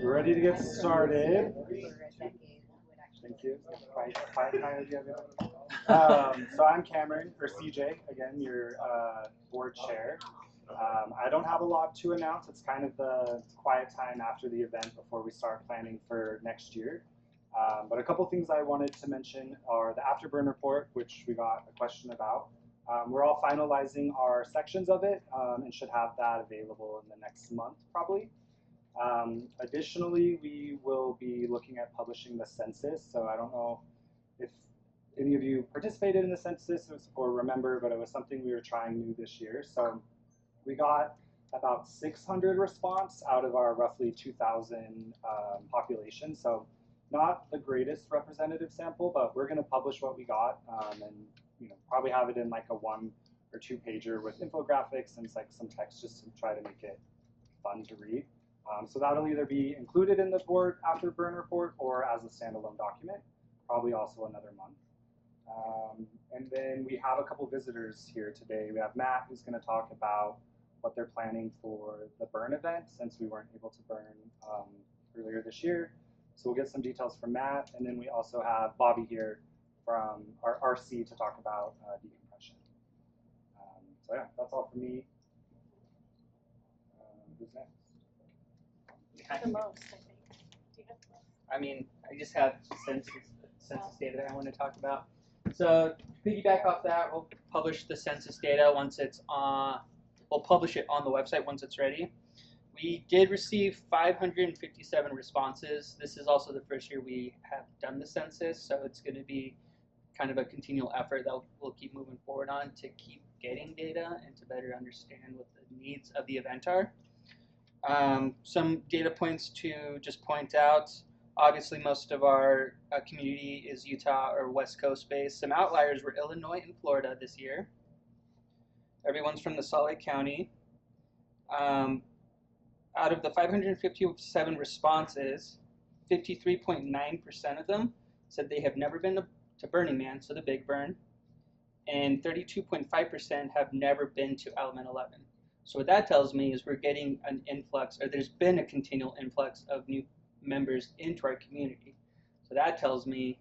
We're ready to get started. Thank you. Quiet time, so I'm Cameron, or CJ, again, your board chair. I don't have a lot to announce. It's kind of the quiet time after the event before we start planning for next year. But a couple things I wanted to mention are the afterburn report, which we got a question about. We're all finalizing our sections of it and should have that available in the next month, probably. Additionally, we will be looking at publishing the census. So I don't know if any of you participated in the census or remember, but it was something we were trying new this year. So we got about 600 response out of our roughly 2,000 population. So not the greatest representative sample, but we're going to publish what we got and probably have it in like a 1 or 2 pager with infographics and like some text just to try to make it fun to read. So that'll either be included in the board afterburn report or as a standalone document, probably also another month. And then we have a couple visitors here today. We have Matt, who's going to talk about what they're planning for the burn event, since we weren't able to burn earlier this year. So we'll get some details from Matt. And then we also have Bobby here from our RC to talk about decompression. So yeah, that's all for me. Who's next? The most, I think. Do you have the most? I mean, I just have census data that I want to talk about. So to piggyback off that, we'll publish the census data once it's on. We'll publish it on the website once it's ready. We did receive 557 responses. This is also the first year we have done the census, so it's going to be kind of a continual effort that we'll keep moving forward on to keep getting data and to better understand what the needs of the event are. Some data points to just point out. Obviously, most of our community is Utah or West Coast based. Some outliers were Illinois and Florida this year. Everyone's from the Salt Lake County. Out of the 557 responses, 53.9% of them said they have never been to Burning Man, so the Big Burn, and 32.5% have never been to Element 11. So what that tells me is we're getting an influx, or there's been a continual influx of new members into our community. So that tells me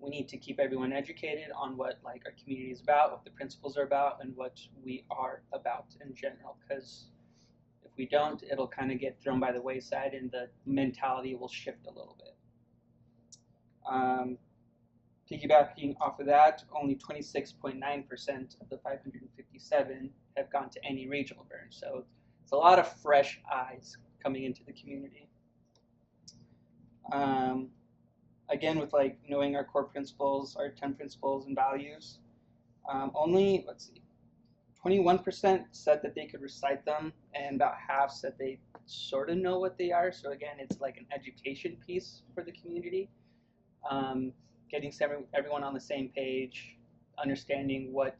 we need to keep everyone educated on what like our community is about, what the principles are about, and what we are about in general. Because if we don't, it'll kind of get thrown by the wayside, and the mentality will shift a little bit. Piggybacking off of that, only 26.9% of the 557 have gone to any regional burn. So it's a lot of fresh eyes coming into the community. Again, with like knowing our core principles, our 10 principles and values, only, 21% said that they could recite them, and about half said they sort of know what they are. So again, it's like an education piece for the community. Getting everyone on the same page, understanding what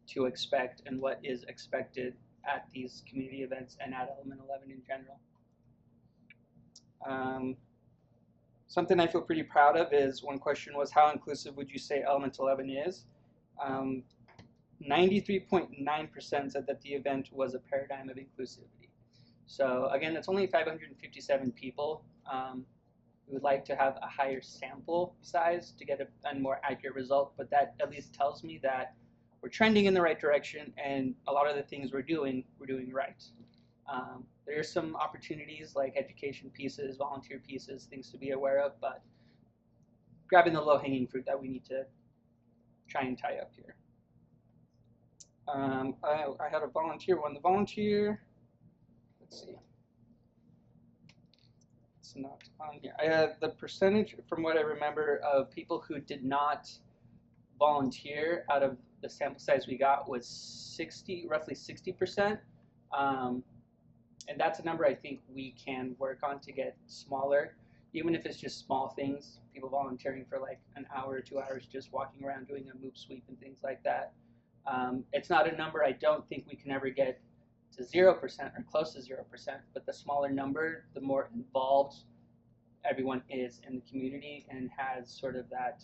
to expect and what is expected at these community events and at Element 11 in general. Something I feel pretty proud of is one question was, how inclusive would you say Element 11 is? 93.9% said that the event was a paradigm of inclusivity. So again, it's only 557 people. We would like to have a higher sample size to get a more accurate result, but that at least tells me that we're trending in the right direction, and a lot of the things we're doing right. There are some opportunities like education pieces, volunteer pieces, things to be aware of, but grabbing the low-hanging fruit that we need to try and tie up here. I had a volunteer one. The volunteer, let's see. It's not on here. I had the percentage, from what I remember, of people who did not volunteer out of the sample size we got was roughly 60%. And that's a number I think we can work on to get smaller, even if it's just small things, people volunteering for like an hour or 2 hours just walking around doing a move sweep and things like that. It's not a number I don't think we can ever get to 0% or close to 0%, but the smaller number, the more involved everyone is in the community and has sort of that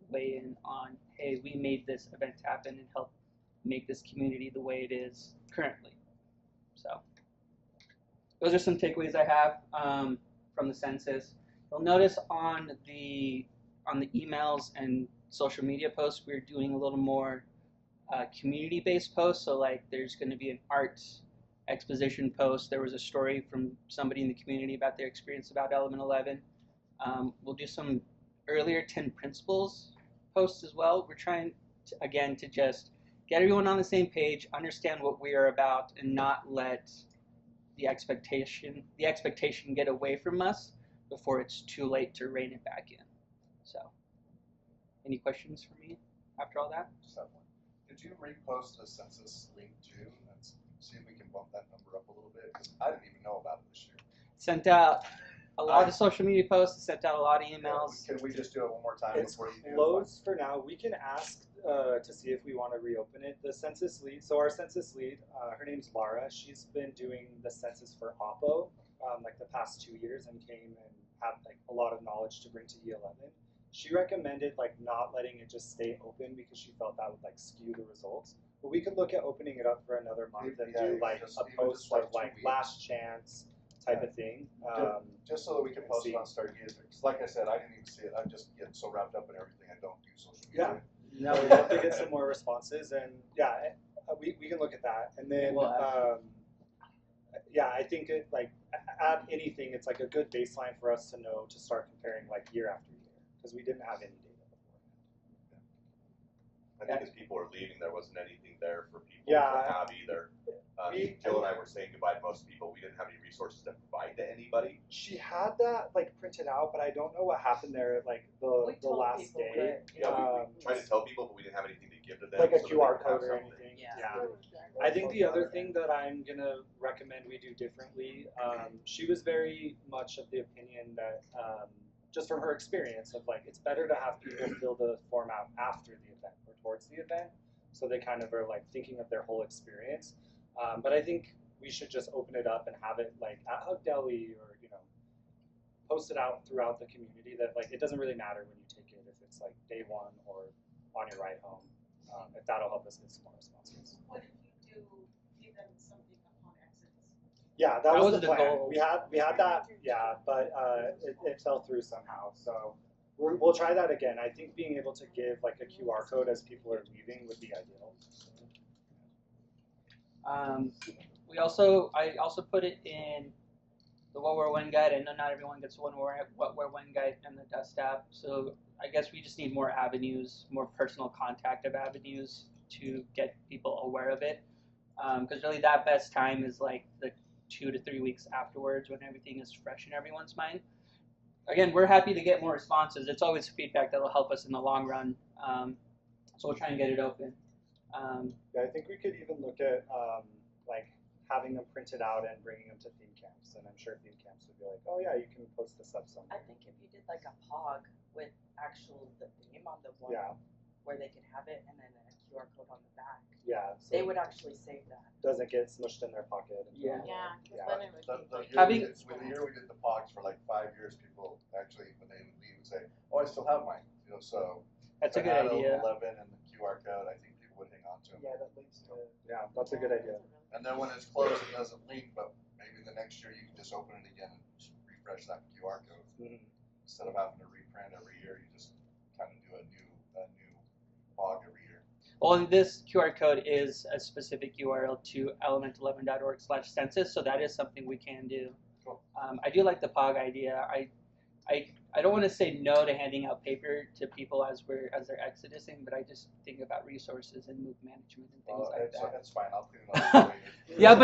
weigh in on, hey, we made this event happen and help make this community the way it is currently. So those are some takeaways I have from the census. You'll notice on the emails and social media posts, we're doing a little more community-based posts. So like, there's going to be an art exposition post. There was a story from somebody in the community about their experience about Element 11. We'll do some earlier 10 principles posts as well. We're trying to, again, to just get everyone on the same page, understand what we are about, and not let the expectation get away from us before it's too late to rein it back in. So, any questions for me after all that? Just have one. Could you repost a census link too? Let's see if we can bump that number up a little bit, because I didn't even know about it this year. Sent out a lot of social media posts, sent out a lot of emails. Can we just do it one more time It's before you do it? closed for now. We can ask to see if we want to reopen it. The census lead, so our census lead, her name's Laura. She's been doing the census for Oppo like the past 2 years, and came and had like a lot of knowledge to bring to E11. She recommended like not letting it just stay open because she felt that would like skew the results. But we could look at opening it up for another month and Yeah, do even like just- a even post just, like, of 2 like weeks. last chance type of thing. Just so that we can post it on Stargazer. Because like I said, I didn't even see it. I just get so wrapped up in everything. I don't do social media. No, We'd love to get some more responses, and yeah, we can look at that. And then, yeah, I think it like add anything. It's like a good baseline for us to know to start comparing like year after year, because we didn't have any data before. I think as people were leaving, there wasn't anything there for people Yeah. to have either. Jill and I were saying goodbye to most people. We didn't have any resources to provide to anybody. She had that like printed out, but I don't know what happened there at like the told last people, day. but, Yeah, we tried to tell people, but we didn't have anything to give to them. Like a so that they QR could have code or something. anything. Yeah. I think the other thing that I'm gonna recommend we do differently, she was very much of the opinion that just from her experience of like it's better to have people fill the form out after the event or towards the event, so they kind of are like thinking of their whole experience. But I think we should just open it up and have it like at Hug Deli or post it out throughout the community that like it doesn't really matter when you take it if it's like day one or on your ride home. If that'll help us get some more responses. What if you do give them something upon exit? Yeah, that was was the the plan. goal. We had that, yeah, but it fell through somehow. So we'll try that again. I think being able to give like a QR code as people are leaving would be ideal. I also put it in the What We're When guide. I know not everyone gets What We're When guide in the Dust app, so I guess we just need more avenues, more personal contact of avenues to get people aware of it. Because really that best time is like the 2 to 3 weeks afterwards when everything is fresh in everyone's mind. Again, we're happy to get more responses. It's always feedback that will help us in the long run. So we'll try and get it open. Yeah, I think we could even look at like having them printed out and bringing them to theme camps, and I'm sure theme camps would be like, oh yeah, you can post this up I somewhere. think if you did like a POG with the theme on the one Yeah, where they could have it and then a QR code on the back, yeah. So they would actually save that. doesn't get smushed in their pocket. And Yeah. Yeah, because Yeah. then it would The be year Having- with the year we did the POGs for like 5 years, people actually, when they would leave, would say, "Oh, I still have mine." So That's a if good I had idea. 11 and the QR code, I think people would hang on to them. yeah, that leads to that's a good idea. And then when it's closed, it doesn't link, but maybe the next year you can just open it again and just refresh that QR code Mhm. instead of having to reprint every year. You just kind of do a new POG every year. Well, and this QR code is a specific URL to element11.org/census, so that is something we can do. Cool. I do like the POG idea. I don't want to say no to handing out paper to people as they're exodusing, but I just think about resources and move management and things like that. That's fine. I'll clean it up later. Yeah,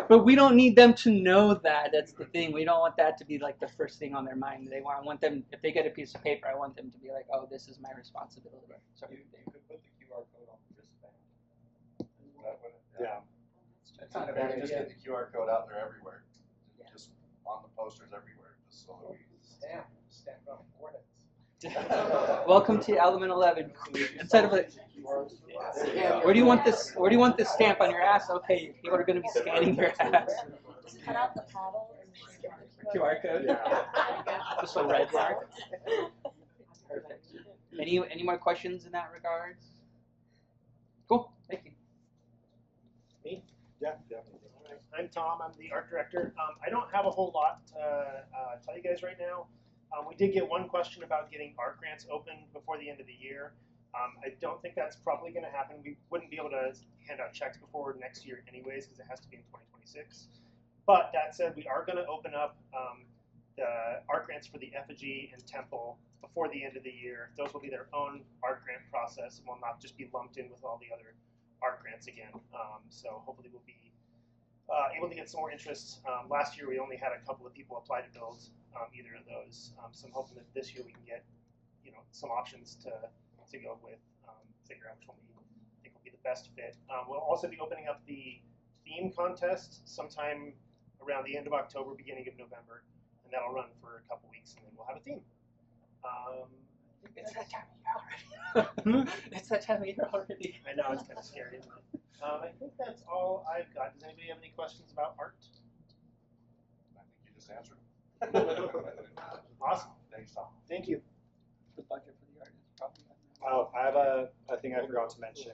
but we don't need them to know that. That's the thing. We don't want that to be like the first thing on their mind. I want them, if they get a piece of paper, I want them to be like, oh, this is my responsibility. Sort of thing. You could put the QR code on the wristband. That would- Yeah. That's not a bad Maybe just idea. get the QR code out there everywhere. Yeah. Just on the posters everywhere. Just so that we. Stamp on Hornets. Welcome to Element 11. Instead of where do you want this? Where do you want this stamp on your ass? Okay, people are going to be scanning your ass. just cut out the paddle and scan the QR code. Yeah. Just a red mark. Perfect. Any more questions in that regard? Cool. Thank you. Me? Yeah. I'm Tom. I'm the art director. I don't have a whole lot to tell you guys right now. We did get one question about getting art grants open before the end of the year. I don't think that's probably going to happen. We wouldn't be able to hand out checks before next year anyways because it has to be in 2026. But that said, we are going to open up the art grants for the effigy and temple before the end of the year. Those will be their own art grant process and will not just be lumped in with all the other art grants again. So hopefully we'll be able to get some more interest. Last year we only had a couple of people apply to build either of those. So I'm hoping that this year we can get some options to go with, figure out which one we think will be the best fit. We'll also be opening up the theme contest sometime around the end of October, beginning of November, and that'll run for a couple weeks, and then we'll have a theme. It's that time of year already. It's that time of year already. I know, it's kind of scary, isn't it? I think that's all I've got. Does anybody have any questions about art? I think you just answered. Awesome. Thanks, Tom. Thank you. The budget for the art is probably not. Oh, I have a thing I forgot to mention.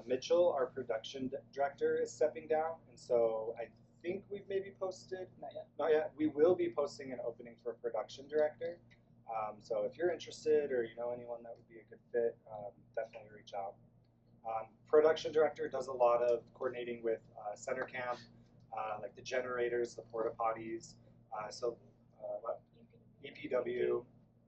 Mitchell, our production director, is stepping down, and so I think we've maybe posted. Not yet. Not yet. We will be posting an opening for a production director. So if you're interested or you know anyone that would be a good fit, definitely reach out. Production director does a lot of coordinating with center camp, like the generators, the porta potties. EPW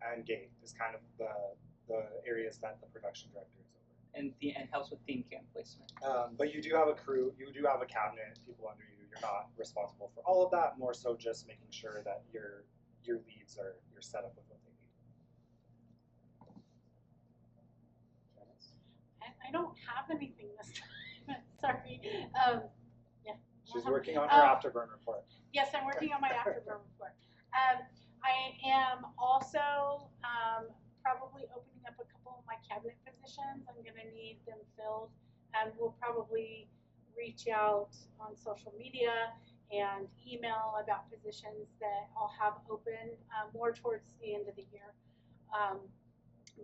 and gate is kind of the areas that the production director is over. And helps with theme camp placement. But you do have a crew, you do have a cabinet, people under you. You're not responsible for all of that. More so, just making sure that your leads are you're set up with what they need. I don't have anything this time. Sorry. Yeah. She's working on her afterburn report. Yes, I'm working on my afterburn report. I am also probably opening up a couple of my cabinet positions. I'm going to need them filled, and we'll probably reach out on social media and email about positions that I'll have open more towards the end of the year.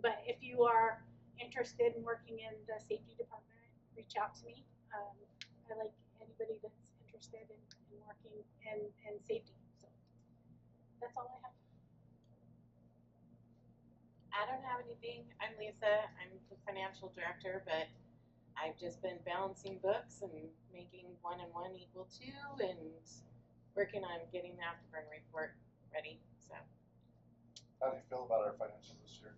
But if you are interested in working in the safety department, reach out to me. I like anybody that's interested in working in safety. So that's all I have. I don't have anything. I'm Lisa. I'm the financial director, but I've just been balancing books and making 1 and 1 equal 2 and working on getting the afterburn report ready. So How do you feel about our financials this year?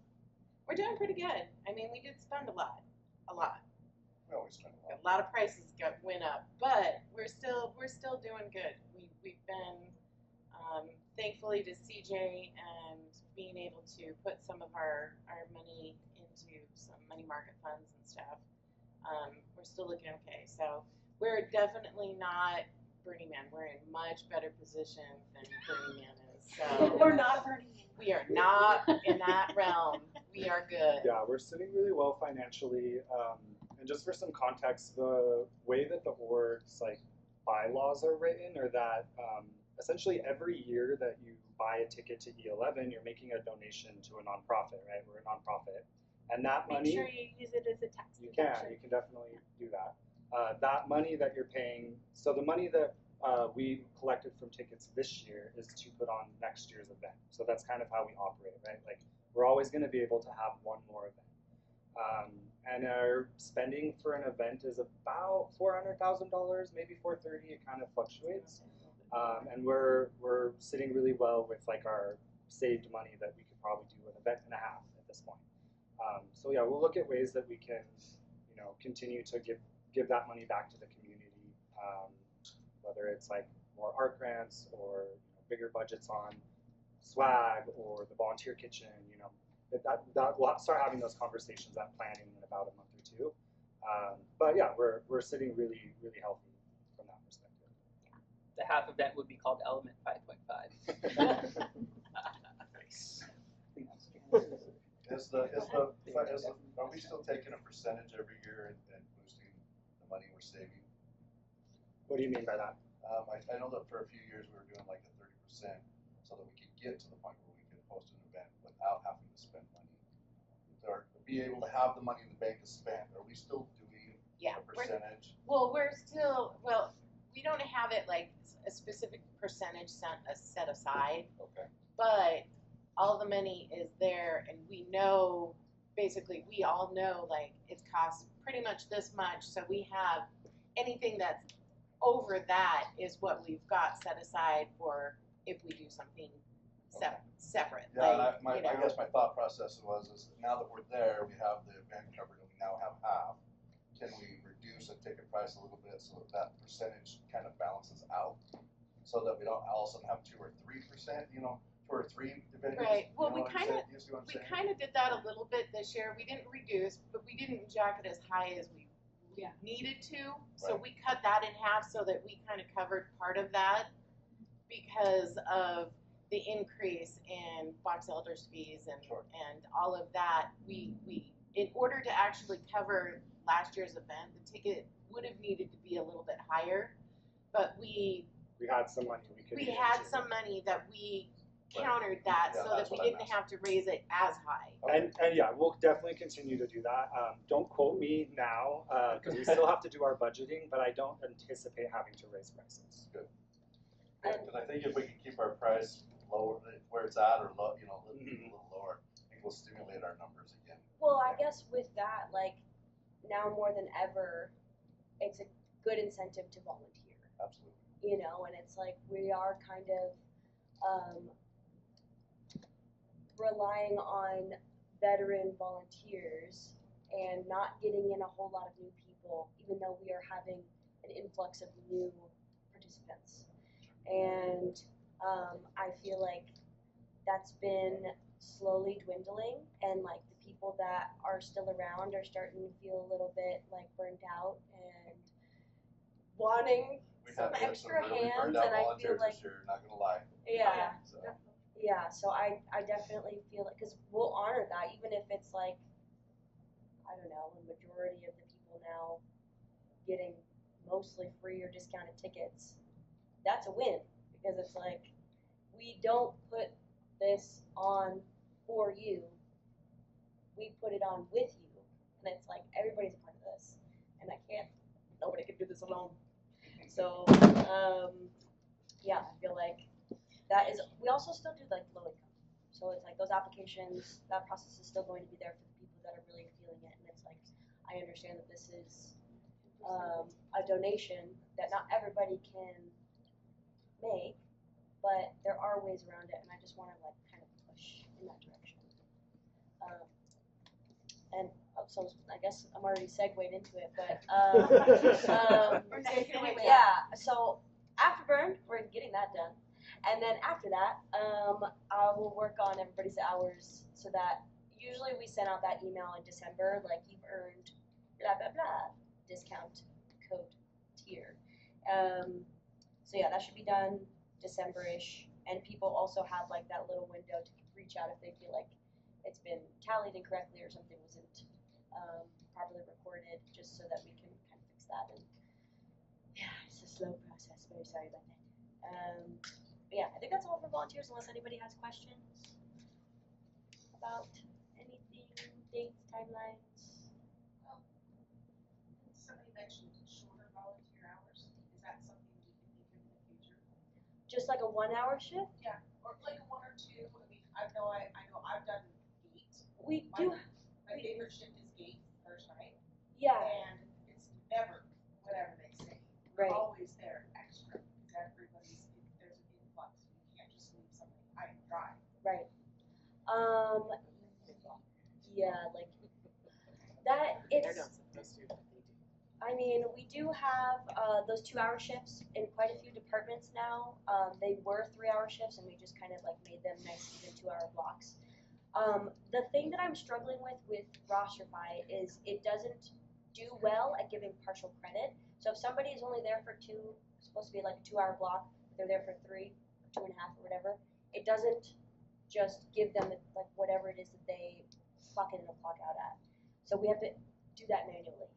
we're doing pretty good. I mean, we did spend a lot. We always spend a lot. A lot of prices went up, but we're still doing good. We've been thankfully to CJ and being able to put some of our money into some money market funds and stuff. We're still looking okay. So we're definitely not Burning Man. We're in much better position than Burning Man is. So We're not Burning Man. we are not in that realm. We are good. Yeah, we're sitting really well financially. And just for some context, the way that the org's like bylaws are written are that essentially every year that you buy a ticket to E11, you're making a donation to a nonprofit, right? We're a nonprofit. And that Make money, sure you use it as a tax you deduction. can definitely do that. That money that you're paying, so the money that we collected from tickets this year is to put on next year's event. So that's kind of how we operate, right? Like we're always going to be able to have one more event. And our spending for an event is about $400,000, maybe $430,000. It kind of fluctuates. And we're sitting really well with like our saved money that we could probably do an event and a half at this point. So yeah, we'll look at ways that we can, continue to give that money back to the community, whether it's like more art grants or bigger budgets on swag or the volunteer kitchen. That we'll start having those conversations, that planning in about a month or two. But yeah, we're sitting really really healthy from that perspective. The half event would be called Element 5.5. Nice. Are we still taking a percentage every year and boosting the money we're saving? What do you mean by that? I know that for a few years we were doing like a 30% so that we could get to the point where we could host an event without having to spend money. Or be able to have the money in the bank to spend. Are we still doing Yeah, a percentage? Well, we're still we don't have it like a specific percentage set aside, Okay. but all the money is there, and we know, basically, we all know, like, it costs pretty much this much, so we have anything that's over that is what we've got set aside for if we do something separate. Yeah, and like, I guess my thought process is now that we're there, we have the event covered and we now have half. Can we reduce the ticket price a little bit so that percentage kind of balances out? So that we don't all of a sudden have 2 or 3%, 2 or 3 events. Right. Well, we you know what I'm kind of saying? You see what I'm we saying? kind of did that a little bit this year. We didn't reduce, but we didn't jack it as high as we needed to. So Right. we cut that in half so that we kind of covered part of that because of the increase in box elders fees and Sure. and all of that. We in order to actually cover last year's event, the ticket would have needed to be a little bit higher, but we had some money we could. had some money that we countered that Yeah, so that that's we what I'm didn't have to raise it as high. And yeah, we'll definitely continue to do that. Don't quote me now because we still have to do our budgeting, but I don't anticipate having to raise prices. Good. Because I think if we can keep our price lower, where it's at, or low, a little lower, I think we'll stimulate our numbers again. Well, I guess with that, like, now more than ever, it's a good incentive to volunteer. Absolutely. And it's like we are kind of relying on veteran volunteers and not getting in a whole lot of new people, even though we are having an influx of new participants. And I feel like that's been slowly dwindling, and like the people that are still around are starting to feel a little bit like burnt out and wanting some We had extra some really hands, burned out and I feel volunteers like this year, not gonna lie. yeah. So, Yeah, so I definitely feel like, because we'll honor that, even if it's like, I don't know, the majority of the people now getting mostly free or discounted tickets, that's a win, because it's like, we don't put this on for you, we put it on with you, and it's like, everybody's a part of this, and nobody can do this alone. So, yeah, I feel like that is, we also still do like low income. So it's like those applications, that process is still going to be there for the people that are really feeling it. And it's like, I understand that this is a donation that not everybody can make, but there are ways around it. And I just want to like kind of push in that direction. So I guess I'm already segued into it, but yeah, so Afterburn, we're getting that done. And then after that, I will work on everybody's hours so that usually we send out that email in December, like you've earned blah, blah, blah, discount code tier. So yeah, that should be done December-ish. And people also have like that little window to reach out if they feel like it's been tallied incorrectly or something wasn't properly recorded, just so that we can kind of fix that. And yeah, it's a slow process. Very sorry about that. Yeah, I think that's all for volunteers, unless anybody has questions about anything, dates, timelines. Somebody mentioned shorter volunteer hours. Is that something we can think of in the future? Just like a 1 hour shift? Yeah, or like 1 or 2. I mean, I know I've done gate. We do. My favorite shift is gate first night. Yeah. And it's never whatever they say. Right. We're always there extra because there's an influx. You can't just leave somebody high and dry. Right. Yeah, like that. It's. I mean, we do have those 2 hour shifts in quite a few departments now. They were 3 hour shifts, and we just kind of like made them nice even 2 hour blocks. The thing that I'm struggling with Rosterify is it doesn't do well at giving partial credit. So if somebody is only there for it's supposed to be like a 2 hour block, they're there for 3, 2.5, or whatever, it doesn't just give them like whatever it is that they clock in and clock out at. So we have to do that manually.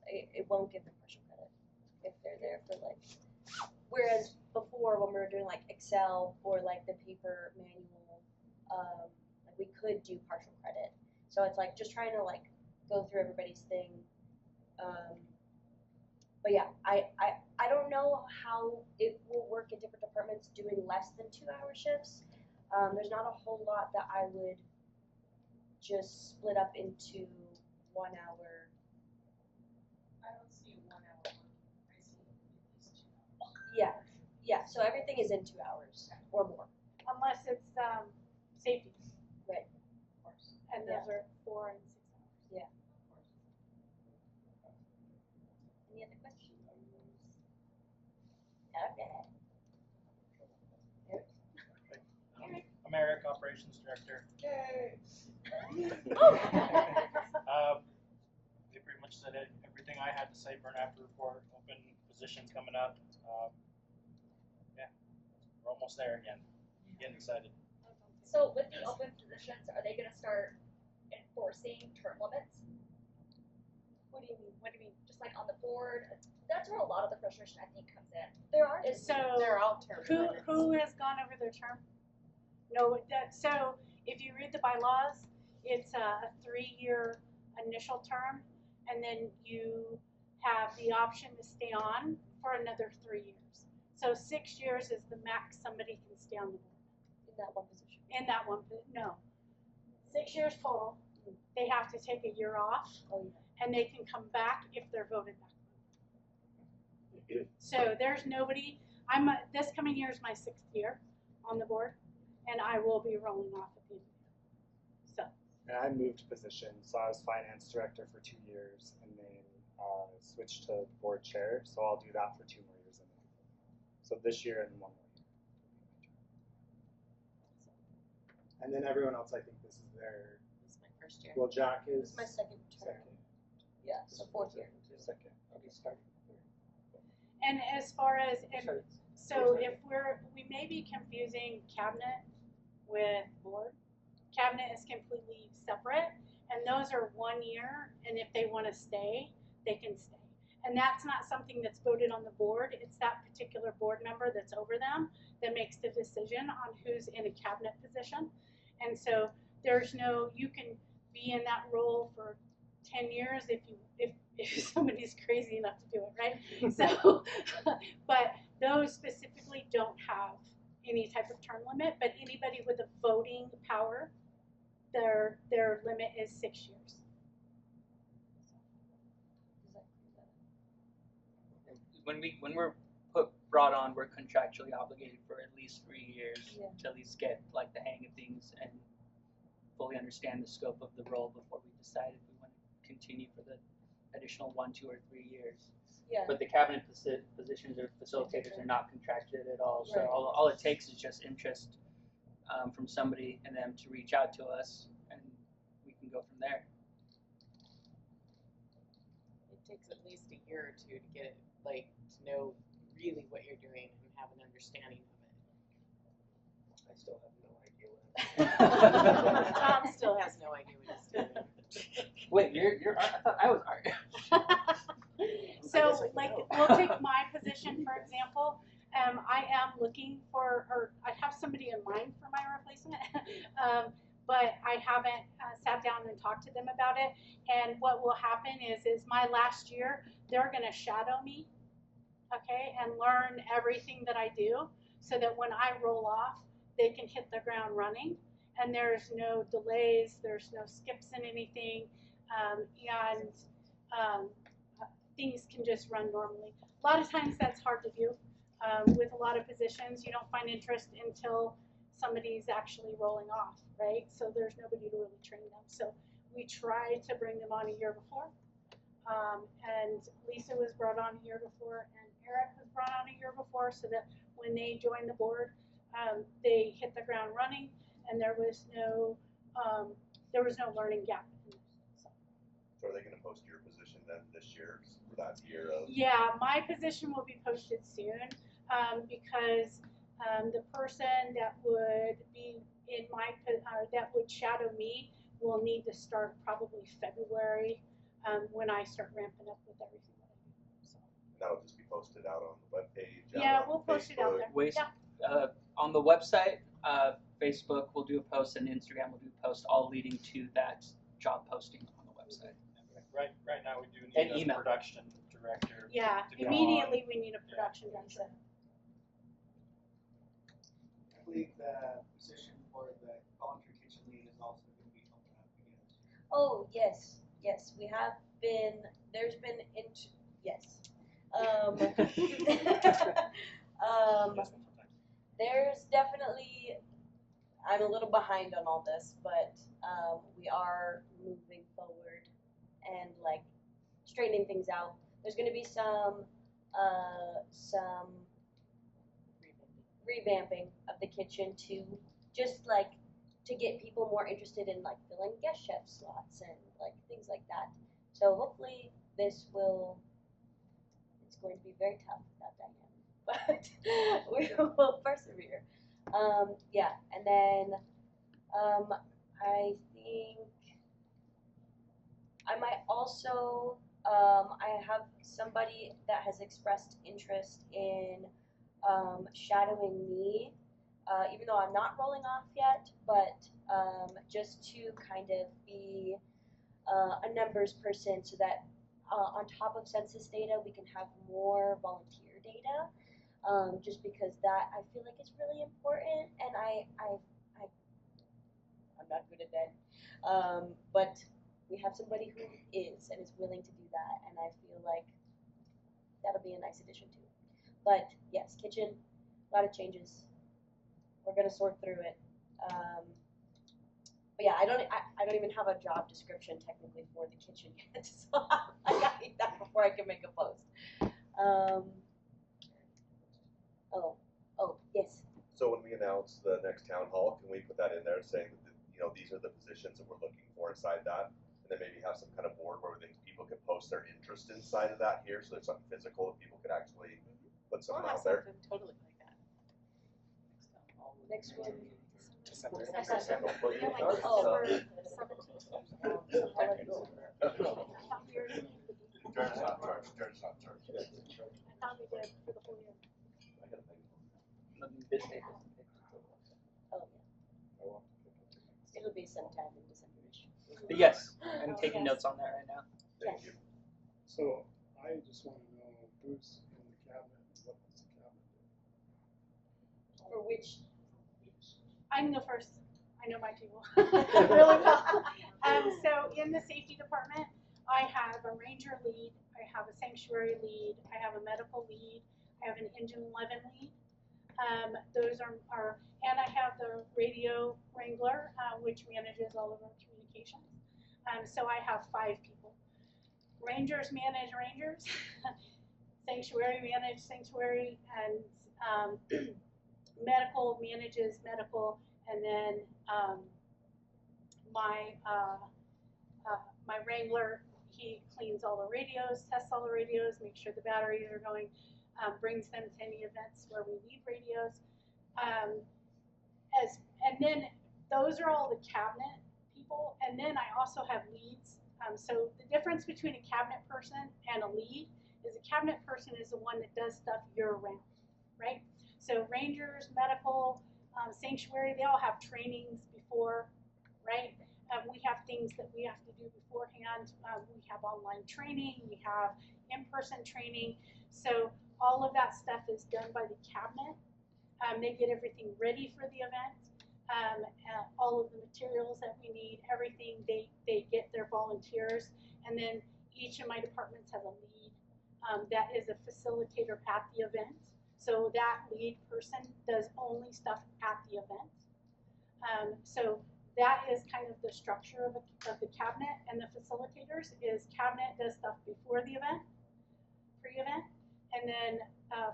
It won't give them partial credit if they're there for like, whereas before when we were doing like Excel or like the paper manual, like we could do partial credit. So it's like just trying to like go through everybody's thing, But yeah, I don't know how it will work in different departments doing less than 2-hour shifts. There's not a whole lot that I would just split up into 1 hour. I don't see 1 hour working. I see at least 2 hours. Yeah, so everything is in 2 hours or more. Unless it's safety. Right. Of course. And those are 4 and 6 hours. Yeah. Of course. Any other questions? Okay. I'm Eric, Operations Director. Yay! They pretty much said everything I had to say for an after report. Open positions coming up. Yeah, we're almost there again. Getting excited. So with the open positions, are they gonna start enforcing term limits? What do you mean? What do you mean? Just like on the board? That's where a lot of the frustration I think comes in. There are. So They're all term limits. who has gone over their term? No, so if you read the bylaws, it's a 3-year initial term, and then you have the option to stay on for another 3 years. So 6 years is the max somebody can stay on the board. In that one position. In that one, no. 6 years total. They have to take a year off, Oh yeah. and they can come back if they're voted back. So there's nobody. This coming year is my 6th year on the board, and I will be rolling off at the end of the year. So And I moved positions, so I was finance director for 2 years, and then switched to board chair. So I'll do that for 2 more years. So this year and 1 more year. And then everyone else, I think this is their. This is my first year. Well, Jack This is is my second term. second. Yeah, so 4th year. Second. Okay, start. and as far as so if we may be confusing cabinet with board. Cabinet is completely separate, and those are 1 year, and if they want to stay, they can stay. And that's not something that's voted on the board. It's that particular board member that's over them that makes the decision on who's in a cabinet position. And so there's no, you can be in that role for 10 years if somebody's crazy enough to do it, right? So, but those specifically don't have any type of term limit, but anybody with a voting power, their limit is 6 years. When we're brought on, we're contractually obligated for at least 3 years Yeah. to at least get like the hang of things and fully understand the scope of the role before we decide if we want to continue for the additional 1, 2, or 3 years. Yeah. But the cabinet positions or facilitators are not contracted at all. So Right. all it takes is just interest from somebody and them to reach out to us, and we can go from there. It takes at least a year or 2 to get like to know really what you're doing and have an understanding of I still have no idea what it. Tom still has no idea what he's doing. Wait, you're art? I thought I was art. So, like, we'll take my position, for example. I am looking for, or I have somebody in mind for my replacement, but I haven't sat down and talked to them about it. And what will happen is my last year, they're going to shadow me, okay, and learn everything that I do so that when I roll off, they can hit the ground running. And there's no delays, there's no skips in anything, and things can just run normally. A lot of times that's hard to do. With a lot of positions, you don't find interest until somebody's actually rolling off, right? So there's nobody to really train them. So we try to bring them on a year before. And Lisa was brought on a year before, and Eric was brought on a year before, so that when they joined the board, they hit the ground running, and there was no learning gap. So are they gonna post your position then this year for that year of? Yeah, my position will be posted soon, because the person that would be in that would shadow me will need to start probably February, when I start ramping up with everything that I do. So. That'll just be posted out on the webpage? Yeah, out on we'll post it out Facebook? there. On the website, Facebook will do a post, and Instagram will do a post, all leading to that job posting on the website. Right now we do And need a email. production to director. Yeah, to go on. immediately we need a production director. I believe the position for the voluntary kitchen lead is also going to be open up again. Oh, yes, yes, we have been, there's been, yes. Um, there's definitely, I'm a little behind on all this, but we are moving forward and like straightening things out. There's going to be some revamping of the kitchen to just like to get people more interested in like filling guest chef slots and like things like that. So hopefully this will, it's going to be very tough, that dynamic, but we will persevere. Yeah, and then I think I might also, I have somebody that has expressed interest in shadowing me, even though I'm not rolling off yet, but just to kind of be a numbers person so that on top of census data, we can have more volunteer data, just because that I feel like is really important, and I'm not good at that, but we have somebody who is and is willing to do that, and I feel like that'll be a nice addition too. But yes, kitchen, a lot of changes. We're gonna sort through it. But yeah, I don't even have a job description technically for the kitchen yet, so I gotta eat that before I can make a post. Oh, yes. So when we announce the next town hall, can we put that in there saying that, these are the positions that we're looking for inside that? And then maybe have some kind of board where people could post their interest inside of that here, so there's something physical that people could actually put something We'll have out there. something totally like that. Next one. December. Yeah, like Oh. Jared's not charged, Jared's not charged. I thought we did for the whole year. Oh, yeah. It'll be sometime in December-ish. But yes, I'm taking notes on that right now. Thank you. So I just want to know who's in the cabinet and what does the cabinet do? For which? I can go first. I know my people really well. So in the safety department, I have a ranger lead, I have a sanctuary lead, I have a medical lead, I have an engine 11 lead. Those are, and I have the radio wrangler, which manages all of our communications. So I have 5 people. Rangers manage rangers, sanctuary manage sanctuary, and medical manages medical, and then my wrangler, he cleans all the radios, tests all the radios, makes sure the batteries are going, brings them to any events where we leave radios. And then those are all the cabinet people, and then I also have leads. So the difference between a cabinet person and a lead is a cabinet person is the one that does stuff year-round, right? So rangers, medical, sanctuary, they all have trainings before, right? We have things that we have to do beforehand. We have online training, we have in-person training. So all of that stuff is done by the cabinet. They get everything ready for the event. All of the materials that we need, everything, they get their volunteers. And then each of my departments have a lead that is a facilitator at the event. So that lead person does only stuff at the event. So that is kind of the structure of the cabinet, and the facilitators is cabinet does stuff before the event, pre-event, and then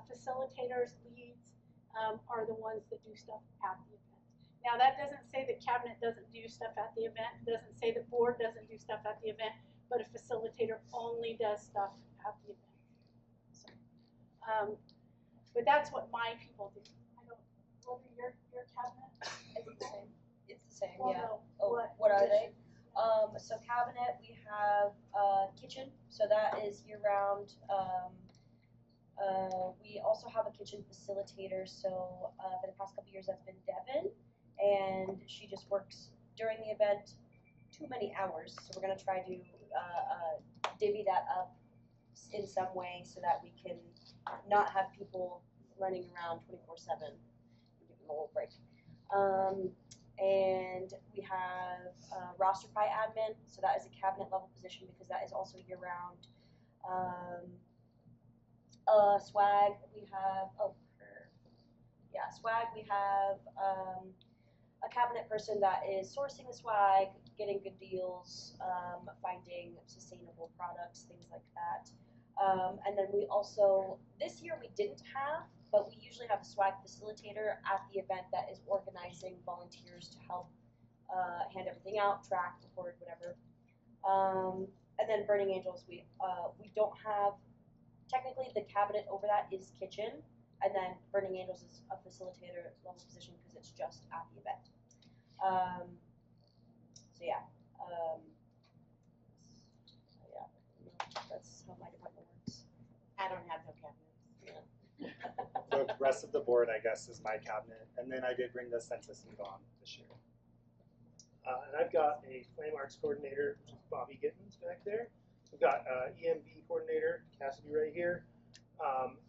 facilitators, leads are the ones that do stuff at the event. Now that doesn't say that cabinet doesn't do stuff at the event, it doesn't say that board doesn't do stuff at the event, but a facilitator only does stuff at the event. So, but that's what my people do. I don't, what are your cabinet? It's the same. It's the same, Well, yeah. no, Oh, what are they? position? So cabinet, we have kitchen, so that is year-round. We also have a kitchen facilitator, so for the past couple years that's been Devin, and she just works during the event too many hours, so we're gonna try to divvy that up in some way so that we can not have people running around 24/7. Give them a little break. And we have RosterFi admin, so that is a cabinet level position because that is also year round. Swag, we have, swag, we have a cabinet person that is sourcing the swag, getting good deals, finding sustainable products, things like that. And then we also, this year we didn't have, but we usually have a swag facilitator at the event that is organizing volunteers to help hand everything out, track, record, whatever. And then Burning Angels, we don't have, technically the cabinet over that is kitchen, and then Burning Angels is a facilitator level position because it's just at the event. That's how my department works. I don't have no cabinets. The rest of the board, I guess, is my cabinet, and then I did bring the census lead on this year. And I've got a Flame Arts coordinator, which is Bobby Gittens back there. We've got EMB coordinator, Cassidy right here.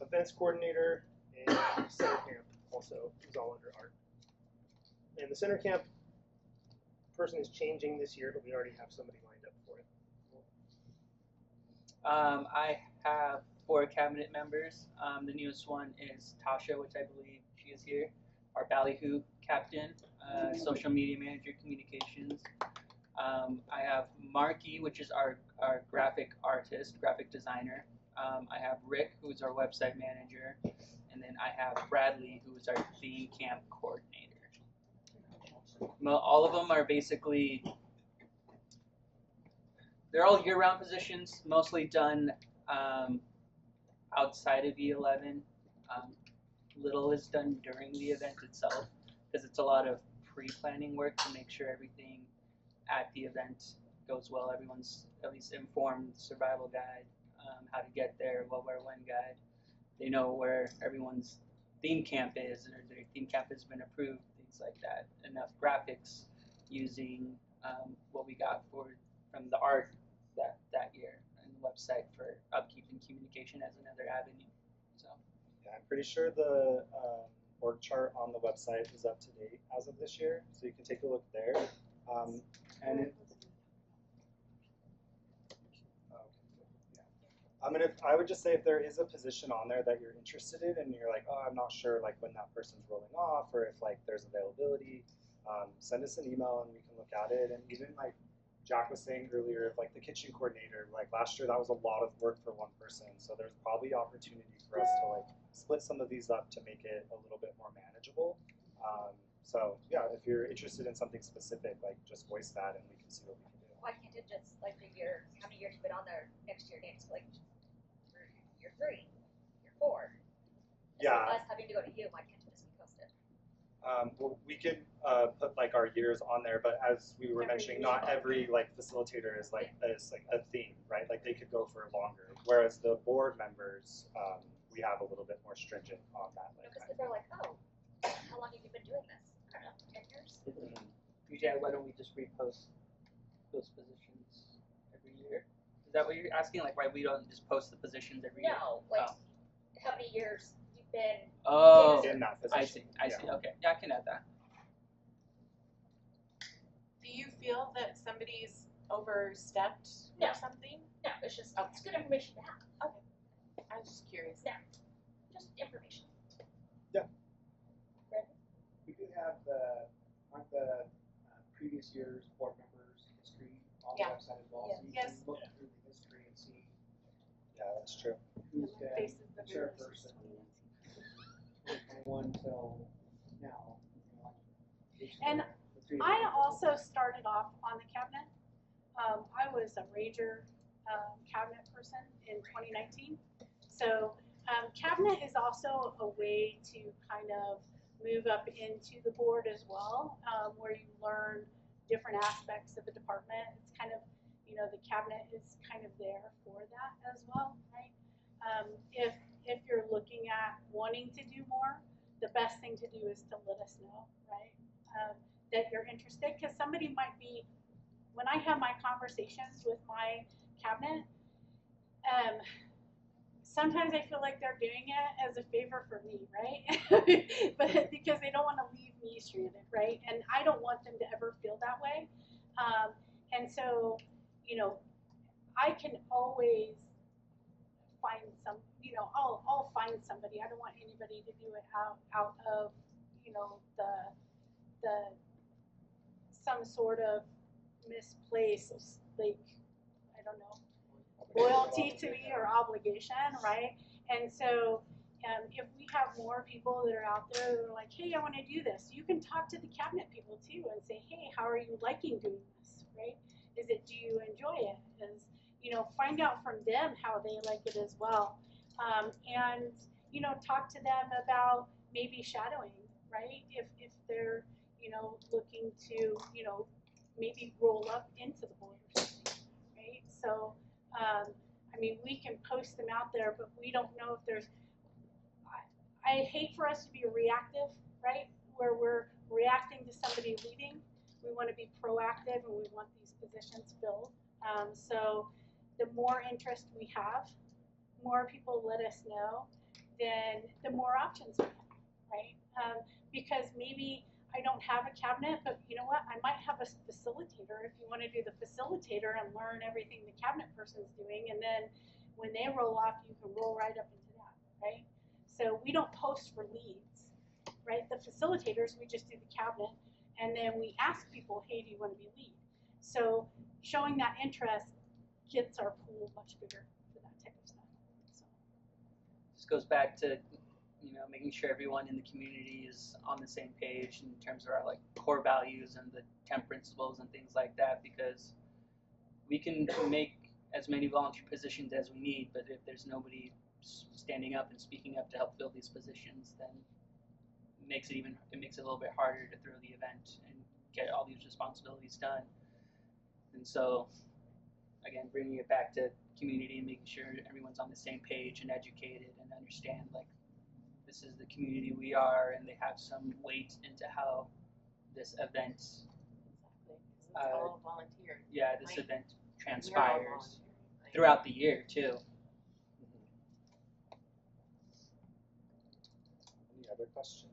Events coordinator, and center camp also is all under art. And the center camp person is changing this year, but we already have somebody lined up for it. I have 4 cabinet members. The newest one is Tasha, which I believe she is here, our ballyhoo captain, social media manager, communications. I have Marky, which is our graphic artist, graphic designer. I have Rick, who is our website manager, and then I have Bradley, who is our theme camp coordinator. All of them are basically, they're all year-round positions, mostly done outside of E11. Little is done during the event itself, because it's a lot of pre-planning work to make sure everything at the event goes well. Everyone's at least informed, survival guide, how to get there, what, where, when guide. They know where everyone's theme camp is, or their theme camp has been approved, things like that. Enough graphics using what we got from the art that year, and the website for upkeep and communication as another avenue. So yeah, I'm pretty sure the org chart on the website is up to date as of this year, so you can take a look there. I would just say if there is a position on there that you're interested in and you're like, oh, I'm not sure like when that person's rolling off or if like there's availability, send us an email and we can look at it. And even like Jack was saying earlier, of like the kitchen coordinator, like last year that was a lot of work for one person. So there's probably opportunity for us to like split some of these up to make it a little bit more manageable. So yeah, if you're interested in something specific, like just voice that and we can see what we can do. Why can't it just like the year, how many years you put on there next year names, like year 3, year 4? Yeah. So us having to go to you, why can't it just be posted? Well, we could put like our years on there, but as we were mentioning, not every like facilitator is like a theme, right? Like they could go for longer. Whereas the board members, we have a little bit more stringent on that. Because people are like, oh, how long have you been doing this? I don't know, 10 years? usually, why don't we just repost those positions every year? Is that what you're asking? Like, why we don't just post the positions every year? No, like how many years you've been in that position. I see. Okay, yeah, I can add that. Do you feel that somebody's overstepped No. or something? No, it's just it's good information to have. Okay. I was just curious. No, just information. We do have the previous year's board members' history on the website as well. So you Yes. can look through the history and see Yeah, that's true. who's been Faces the the chairperson from 21 till now. And I also started off on the cabinet. I was a Ranger cabinet person in 2019. So cabinet is also a way to kind of move up into the board as well, where you learn different aspects of the department. It's kind of, the cabinet is kind of there for that as well, right? If you're looking at wanting to do more, the best thing to do is to let us know, right? That you're interested, because somebody might be, when I have my conversations with my cabinet, sometimes I feel like they're doing it as a favor for me, right? But because they don't want to leave me stranded, right? And I don't want them to ever feel that way. And so, you know, I can always find some, you know, I'll find somebody. I don't want anybody to do it out of, you know, the some sort of misplaced, like, I don't know, loyalty to me or obligation, right? And so if we have more people that are out there that are like, hey, I want to do this, you can talk to the cabinet people too and say, hey, how are you liking doing this, right? Do you enjoy it? You know, find out from them how they like it as well. And, you know, talk to them about maybe shadowing, right? If they're, you know, looking to, you know, maybe roll up into the board or something, right? So, I mean, we can post them out there, but we don't know if there's, I hate for us to be reactive, right? Where we're reacting to somebody leaving. We want to be proactive and we want these positions filled. So the more interest we have, more people let us know, then the more options we have, right? Because maybe I don't have a cabinet, but you know what? I might have a facilitator if you want to do the facilitator and learn everything the cabinet person's doing. And then when they roll off, you can roll right up into that, right? So we don't post for leads, right? The facilitators, we just do the cabinet. And then we ask people, hey, do you want to be lead? So showing that interest gets our pool much bigger for that type of stuff. So. This goes back to, you know, making sure everyone in the community is on the same page in terms of our like core values and the 10 principles and things like that, because we can make as many volunteer positions as we need, but if there's nobody standing up and speaking up to help fill these positions, then it makes it a little bit harder to throw the event and get all these responsibilities done. And so, again, bringing it back to community and making sure everyone's on the same page and educated and understand, like, this is the community we are, and they have some weight into how this event, Exactly. It's all volunteer. yeah, this Like, event we're all transpires volunteer. Like, throughout the year too. Any other questions?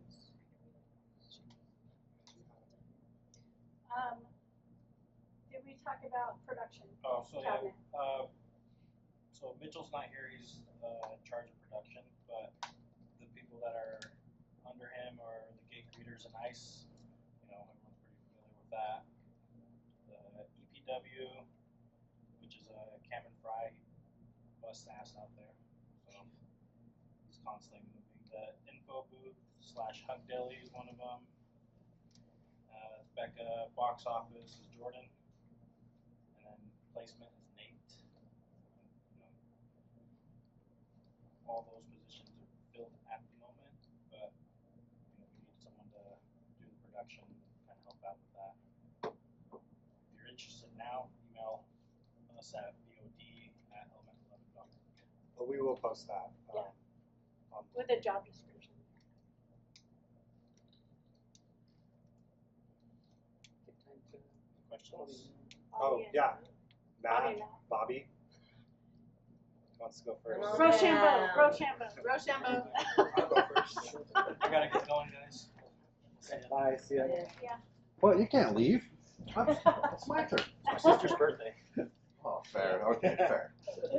Did we talk about production? Oh, so yeah, cabinet? so Mitchell's not here, he's in charge of production, but the people that are under him are the gate greeters and ICE, you know, everyone's pretty familiar with that. The EPW, which is a Cam and Fry bus ass out there, so he's constantly moving. The info booth / Hug Deli is one of them. Becca box office is Jordan, and then placement is Nate. You know, all those positions are filled at the moment, but you know, we need someone to do the production and kind of help out with that. If you're interested now, email us at bod@element11.org. But we will post that. Yeah. With a job description. Questions? Oh, yeah. Bobby, Matt, Bobby wants to go first. Rochambeau, Rochambeau. Rochambeau. I'll go first. I gotta get going, guys. Bye, see ya. Yeah. Well, you can't leave. It's my turn. It's my sister's birthday. Oh, fair. Okay, fair.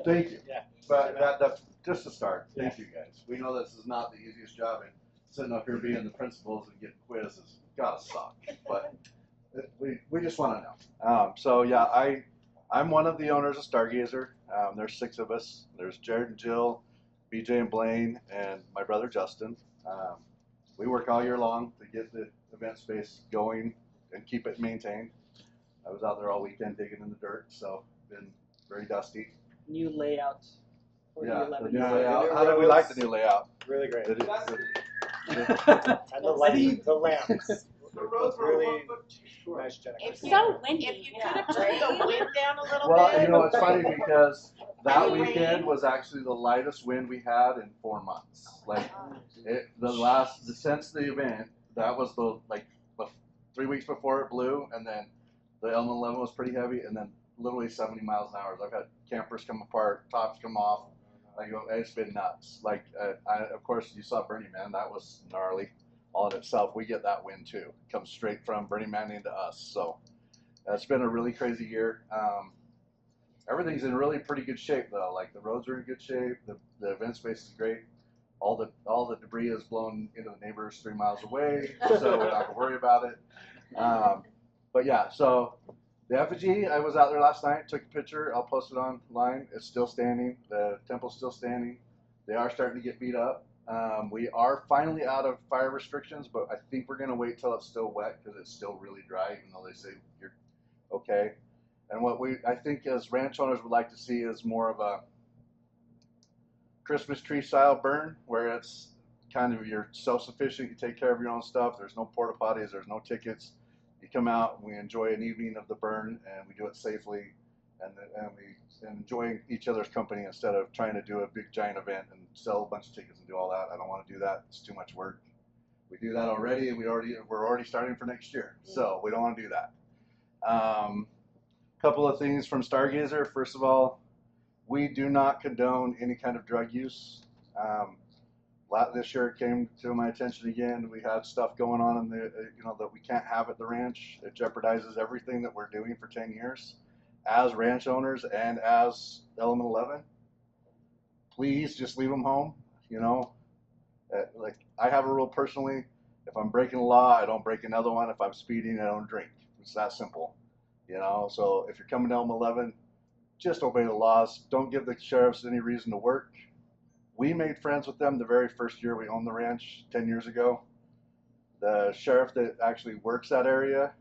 Thank you. Yeah. But that's just to start. Thank you, guys. We know this is not the easiest job, and sitting up here being the principals and getting quizzes has gotta suck. But we just want to know. So yeah, I'm one of the owners of Stargazer. There's 6 of us. There's Jared and Jill, BJ and Blaine, and my brother Justin. We work all year long to get the event space going and keep it maintained. I was out there all weekend digging in the dirt, so been very dusty. New layout for Yeah, the 11th. the new layout. How do we like the new layout? Really great. It is- And the lighting, the lamps. The roads were Really 1 foot too short. nice, Jennifer. It's so windy. If you Yeah, could have right? turned the wind down a little Well, bit. you know, it's funny because that Any weekend rain? was actually the lightest wind we had in 4 months. Like since the event, that was the 3 weeks before it blew, and then the Element 11 was pretty heavy, and then literally 70 miles an hour. I've had campers come apart, tops come off. Like, it's been nuts. Like, of course, you saw Burning Man. That was gnarly all in itself. We get that win too. Comes straight from Burning Man into us. So it's been a really crazy year. Everything's in really pretty good shape though. Like the roads are in good shape. The event space is great. All the debris is blown into the neighbors 3 miles away, so we're not gonna worry about it. But yeah, so the effigy, I was out there last night, took a picture. I'll post it online. It's still standing. The temple's still standing. They are starting to get beat up. We are finally out of fire restrictions, but I think we're gonna wait till it's still wet because it's still really dry, even though they say you're okay. And what I think as ranch owners would like to see is more of a Christmas tree style burn, where it's kind of you're self-sufficient, you take care of your own stuff. There's no porta potties, there's no tickets. You come out and we enjoy an evening of the burn, and we do it safely, and we enjoy each other's company instead of trying to do a big giant event and sell a bunch of tickets and do all that. I don't want to do that. It's too much work. We do that already, and we're already starting for next year, so we don't want to do that. Couple of things from Stargazer. First of all, we do not condone any kind of drug use. This year it came to my attention again. We had stuff going on in the, that we can't have at the ranch. It jeopardizes everything that we're doing for 10 years as ranch owners and as Element 11. Please just leave them home. Like I have a rule personally. If I'm breaking a law, I don't break another one. If I'm speeding, I don't drink. It's that simple. So if you're coming to Element 11, just obey the laws. Don't give the sheriffs any reason to work. We made friends with them the very first year we owned the ranch 10 years ago. The sheriff that actually works that area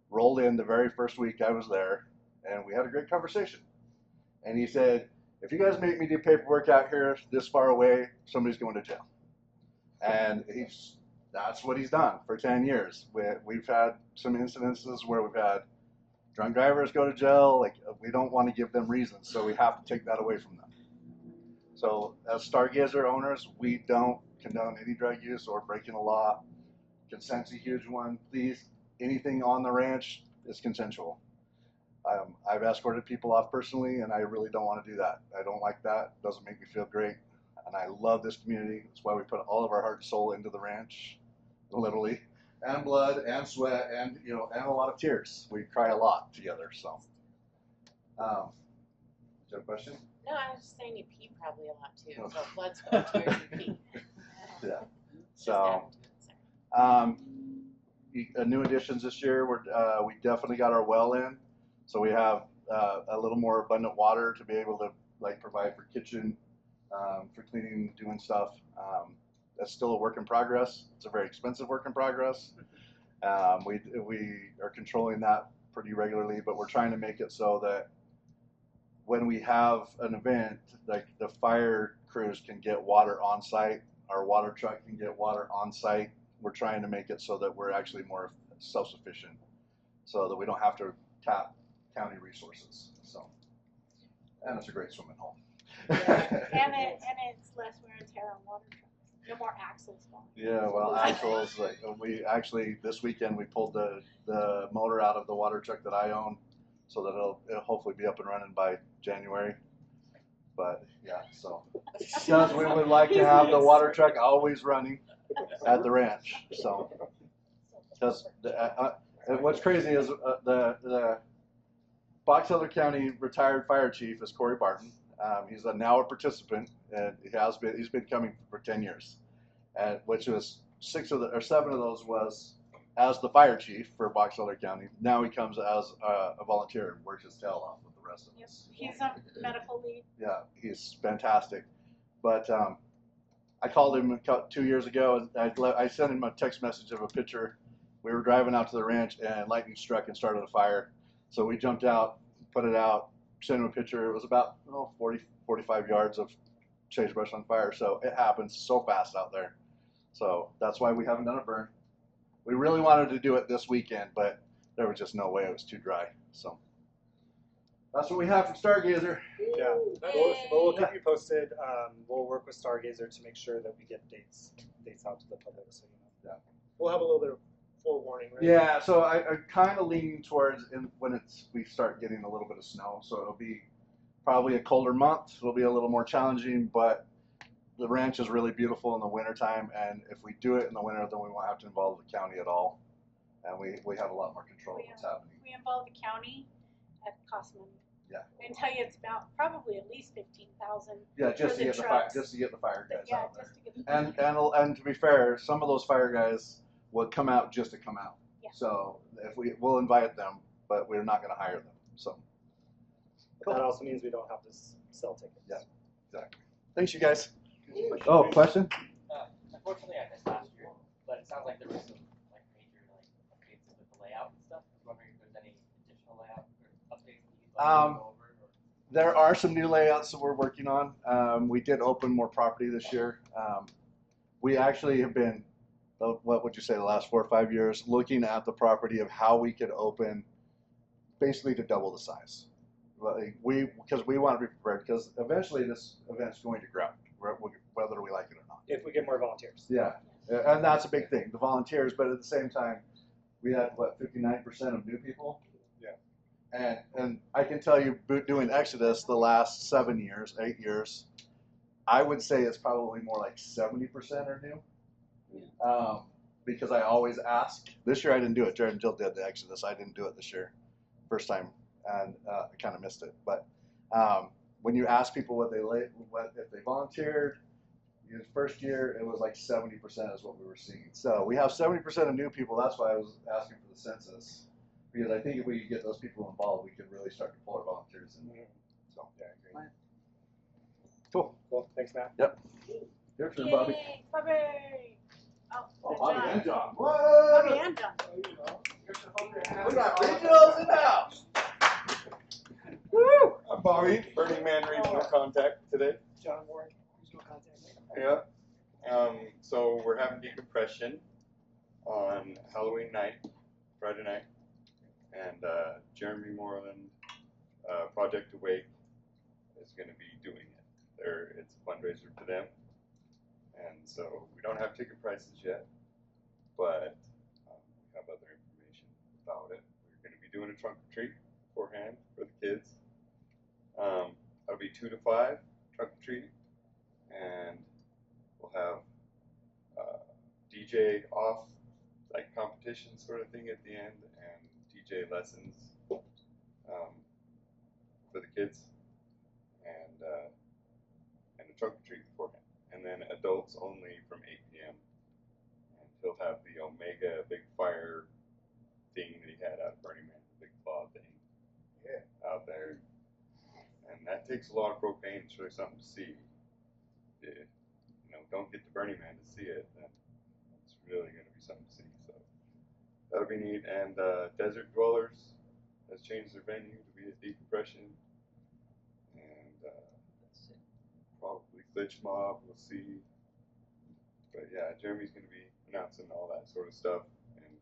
rolled in the very first week I was there, and we had a great conversation. And he said, if you guys make me do paperwork out here this far away, somebody's going to jail. And that's what he's done for 10 years. We've had some incidences where we've had drunk drivers go to jail. Like, we don't want to give them reasons, so we have to take that away from them. So as Stargazer owners, we don't condone any drug use or breaking the law. Consent's a huge one. Please, anything on the ranch is consensual. I've escorted people off personally, and I really don't want to do that. I don't like that. It doesn't make me feel great. And I love this community. That's why we put all of our heart and soul into the ranch, literally, and blood and sweat and and a lot of tears. We cry a lot together. So, is there a question? No, I was just saying you pee probably a lot too. So blood, sweat, tears, and pee. Yeah. So, new additions this year. We definitely got our well in, so we have a little more abundant water to be able to provide for kitchen, for cleaning, doing stuff. That's still a work in progress. It's a very expensive work in progress. We are controlling that pretty regularly, but we're trying to make it so that when we have an event, like the fire crews can get water on site, our water truck can get water on site. We're trying to make it so that we're actually more self-sufficient, so that we don't have to tap county resources. So, and it's a great swimming hole. and it's less wear and tear on water trucks. No more axles falling. Yeah, well, axles. We actually this weekend we pulled the motor out of the water truck that I own, so that it'll hopefully be up and running by January. But yeah, so because we would like to have the water truck always running at the ranch. So because what's crazy is the Box Elder County retired fire chief is Corey Barton. He's now a participant, and he's been coming for 10 years, and which was 7 of those was as the fire chief for Box Elder County. Now he comes as a volunteer and works his tail off with the rest of us. He's a medical lead. Yeah, he's fantastic. But I called him 2 years ago, and I sent him a text message of a picture. We were driving out to the ranch, and lightning struck and started a fire. So we jumped out, put it out, sent him a picture. It was about 45 yards of sagebrush on fire. So it happens so fast out there. So that's why we haven't done a burn. We really wanted to do it this weekend, but there was just no way. It was too dry. So that's what we have from Stargazer. Yeah, we'll keep you posted. We'll work with Stargazer to make sure that we get dates out to the public, so Yeah. We'll have a little bit of forewarning, right? Yeah, so I'm kind of leaning towards we start getting a little bit of snow, so it'll be probably a colder month. It'll be a little more challenging, but the ranch is really beautiful in the wintertime, and if we do it in the winter, then we won't have to involve the county at all, and we have a lot more control of what's happening. If we involve the county, that costs money. Yeah. I can tell you it's about probably at least 15,000. Yeah, just for to get the fire, trucks. just to get the fire guys Yeah, out there. just to get the And to be fair, some of those fire guys will come out just to come out. Yeah. So if we'll invite them, but we're not going to hire them. So. But that also means we don't have to sell tickets. Yeah, exactly. Thanks, you guys. Oh, question? Unfortunately, I missed last year, but it sounds like there was some like major updates with the layout and stuff. I was wondering if there's any additional layout or updates that you'd like to go over. There are some new layouts that we're working on. We did open more property this year. We actually have been, what would you say, the last 4 or 5 years, looking at the property of how we could open basically to double the size. Because we want to be prepared, because eventually this event's going to grow, whether we like it or not. If we get more volunteers. Yeah, and that's a big thing, the volunteers, but at the same time, we had, 59% of new people? Yeah. And I can tell you, doing Exodus the last 7 years, 8 years, I would say it's probably more like 70% are new. Because I always ask. This year I didn't do it. Jared and Jill did the Exodus. I didn't do it this year, first time, and I kind of missed it. But when you ask people if they volunteered, the first year it was like 70% is what we were seeing. So we have 70% of new people. That's why I was asking for the census, because I think if we could get those people involved, we could really start to pull our volunteers in. So yeah, I agree. Cool. Cool. Thanks, Matt. Yep. Your turn, Bobby. Yay, Bobby! Oh, Bobby and John. What? Bobby and John. We got regionals in the house. Woo! I'm Bobby, Burning Man Regional Contact today. John Warren, Regional Contact. Yeah. So we're having decompression on Halloween night, Friday night, and Jeremy Moreland, Project Awake, is going to be doing it. It's a fundraiser for them, and so we don't have ticket prices yet, but we have other information about it. We're going to be doing a trunk or treat beforehand for the kids. That'll be 2 to 5 trunk or treat, and we'll have DJ off, like competition sort of thing at the end, and DJ lessons for the kids, and a trunk or treat beforehand, and then adults only from 8 p.m. And he'll have the Omega big fire thing that he had out of Burning Man, the big claw thing, out there, and that takes a lot of propane. It's really something to see. Don't get to Burning Man to see it, then it's really going to be something to see. So that'll be neat. And Desert Dwellers has changed their venue to be a decompression, and probably Glitch Mob, we'll see. But yeah, Jeremy's going to be announcing all that sort of stuff, and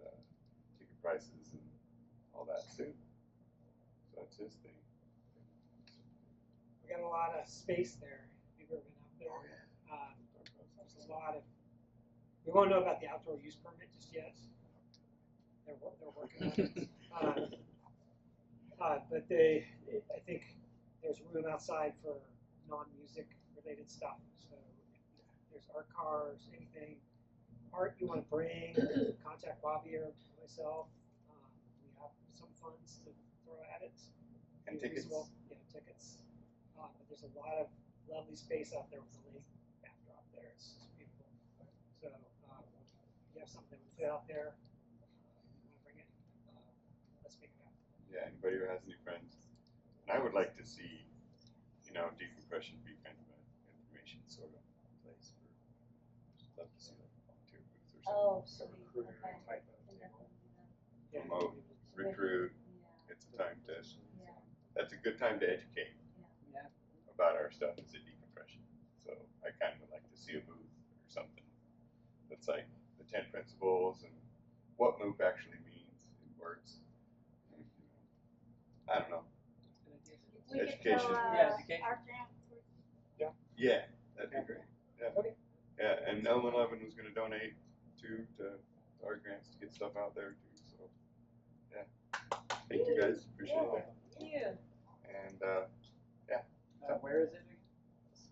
ticket prices and all that soon. So that's his thing. We got a lot of space there. If you've ever been out there. There's a lot of. We won't know about the outdoor use permit just yet. They're working on it. But I think there's room outside for non-music related stuff. So if there's art cars, anything art you want to bring, contact Bobby or myself. We have some funds to throw at it. And tickets. Yeah, tickets. But there's a lot of lovely space out there with the lake backdrop there. It's just beautiful. So if you have something that we put out there, you want to bring it, let's make it happen. Yeah, anybody who has any friends. And I would like to see, decompression be kind of an information sort of place for, just love to see like a volunteer booth or something. Recruiter type of Promote, recruit. It's a time to, that's a good time to educate about our stuff is a decompression. So I kind of would like to see a booth or something that's like the 10 principles and what MOOP actually means in words. I don't know. We Education. Could our grant. Yeah, that'd be great. Yeah. Okay. Yeah, and Elm 11 was going to donate to our grants to get stuff out there too. So, yeah. Thank you guys. Appreciate that. Thank you. And yeah, Where is it?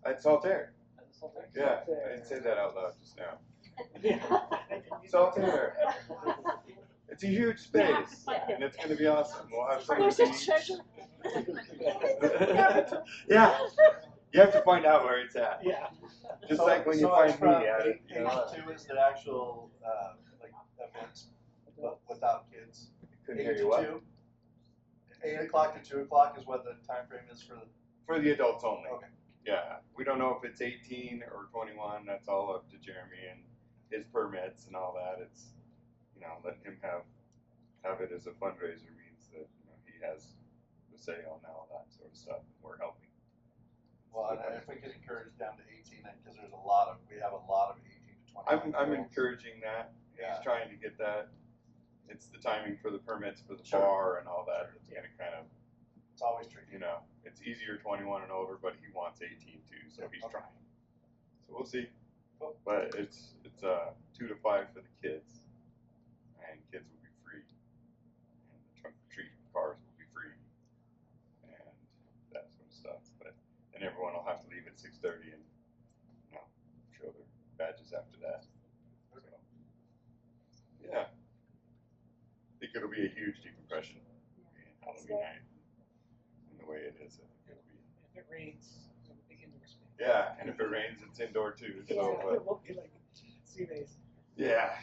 At Saltaire. At the Saltaire? Yeah, I didn't say that out loud just now. Saltaire. It's a huge space, and it's going to be awesome. We'll have some There's of a the treasure. Yeah, you have to find out where it's at. Yeah. Just like when you it's find from me at it. 8 to is the actual like events, but without kids. Couldn't 8 hear to you what? 2. 8 o'clock to 2 o'clock is what the time frame is for the. For the adults only. Okay. Yeah, we don't know if it's 18 or 21. That's all up to Jeremy and his permits and all that. It's, you know, letting him have it as a fundraiser means that, you know, he has the say on all that sort of stuff. And we're helping. Well, and if we could encourage down to 18, because we have a lot of 18 to 21. I'm encouraging that. Yeah. He's trying to get that. It's the timing for the permits for the Sure. bar and all that. It's gonna kind of, It's always tricky. you know, it's easier 21 and over, but he wants 18 too, so he's Okay. trying. So we'll see. Cool. But it's 2 to 5 for the kids, and kids will be free, and the trunk or treat cars will be free, and that sort of stuff. But then everyone will have to leave at 6:30 and, you know, show their badges after that. So, yeah, I think it'll be a huge decompression Halloween night, and the way it is. I think it'll be. If it rains, it's a big indoor space. Yeah, and if it rains, it's indoor too. So, It won't be like sea base. yeah,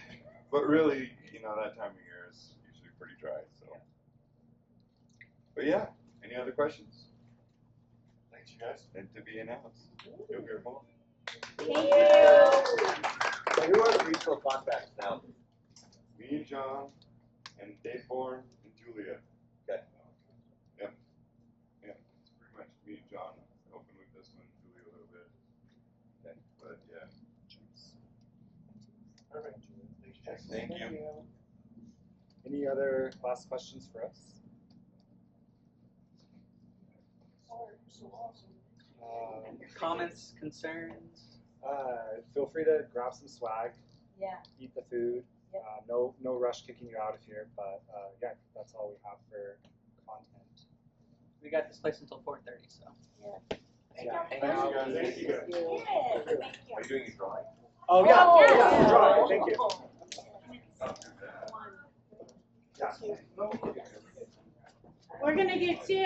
but really, you know, that time of year is usually pretty dry. So, but yeah, any other questions? Thanks, you guys. And to be announced, you'll hear more. Thank you. So who are the regional contacts now? Me and John, and Dave Bourne, and Julia. Okay. Yep. Yeah, it's pretty much me and John helping with this one, Julia a little bit. Okay. But yeah. Perfect. Thanks, you guys. Thank you. Any other last questions for us? Comments, concerns? Feel free to grab some swag, Yeah. eat the food. Yep. No rush kicking you out of here, but yeah, that's all we have for content. We got this place until 4:30, so. Yeah. Yeah. Thank you, guys. Thank you. Yes, thank you. Are you doing a drawing? Oh yeah, Oh, yeah, yeah. drawing. Thank you. We're gonna do 2.